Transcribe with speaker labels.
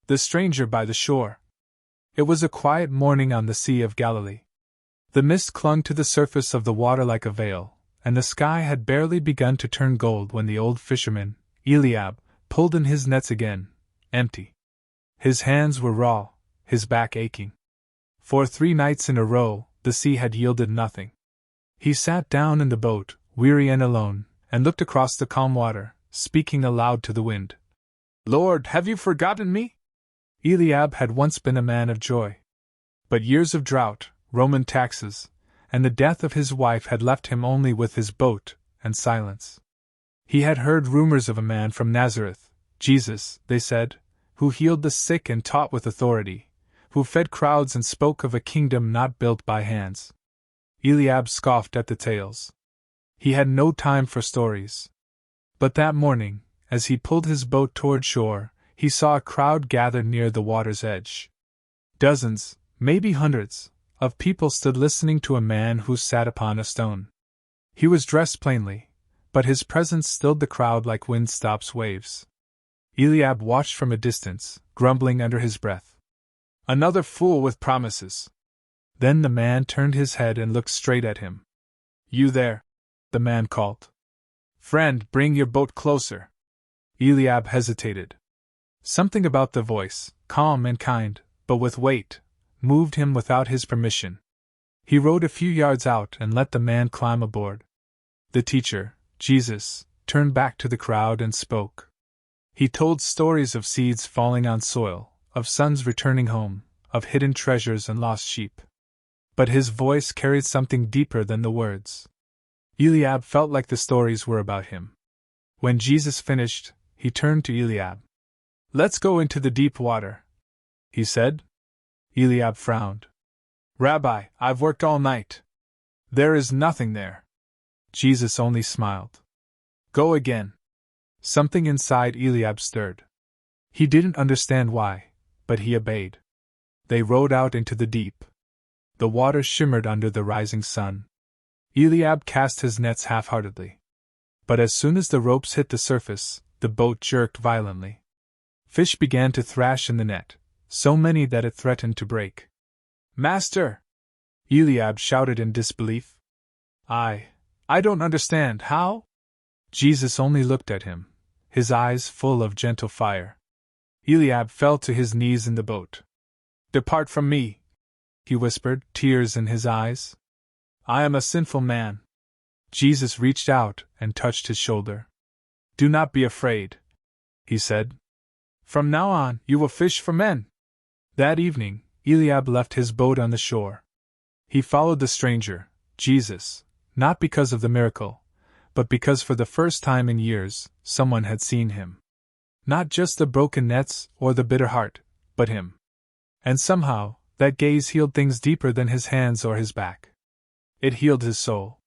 Speaker 1: The stranger by the shore. It was a quiet morning on the Sea of Galilee. The mist clung to the surface of the water like a veil, and the sky had barely begun to turn gold when the old fisherman, Eliab, pulled in his nets again, empty. His hands were raw, his back aching. For 3 nights in a row, the sea had yielded nothing. He sat down in the boat, weary and alone, and looked across the calm water, speaking aloud to the wind. "Lord, have you forgotten me?" Eliab had once been a man of joy. But years of drought, Roman taxes, and the death of his wife had left him only with his boat and silence. He had heard rumors of a man from Nazareth, Jesus, they said, who healed the sick and taught with authority, who fed crowds and spoke of a kingdom not built by hands. Eliab scoffed at the tales. He had no time for stories. But that morning, as he pulled his boat toward shore, he saw a crowd gathered near the water's edge. Dozens, maybe hundreds, of people stood listening to a man who sat upon a stone. He was dressed plainly, but his presence stilled the crowd like wind stops waves. Eliab watched from a distance, grumbling under his breath. "Another fool with promises." Then the man turned his head and looked straight at him. "You there?" the man called. "Friend, bring your boat closer." Eliab hesitated. Something about the voice, calm and kind, but with weight, moved him without his permission. He rowed a few yards out and let the man climb aboard. The teacher, Jesus, turned back to the crowd and spoke. He told stories of seeds falling on soil, of sons returning home, of hidden treasures and lost sheep. But his voice carried something deeper than the words. Eliab felt like the stories were about him. When Jesus finished, he turned to Eliab. "Let's go into the deep water," he said. Eliab frowned. "Rabbi, I've worked all night. There is nothing there." Jesus only smiled. "Go again." Something inside Eliab stirred. He didn't understand why, but he obeyed. They rowed out into the deep. The water shimmered under the rising sun. Eliab cast his nets half-heartedly. But as soon as the ropes hit the surface, the boat jerked violently. Fish began to thrash in the net, so many that it threatened to break. "Master!" Eliab shouted in disbelief. I don't understand, how?" Jesus only looked at him, his eyes full of gentle fire. Eliab fell to his knees in the boat. "Depart from me," he whispered, tears in his eyes. "I am a sinful man." Jesus reached out and touched his shoulder. "Do not be afraid," he said. "From now on, you will fish for men." That evening, Eliab left his boat on the shore. He followed the stranger, Jesus, not because of the miracle, but because for the first time in years, someone had seen him. Not just the broken nets or the bitter heart, but him. And somehow, that gaze healed things deeper than his hands or his back. It healed his soul.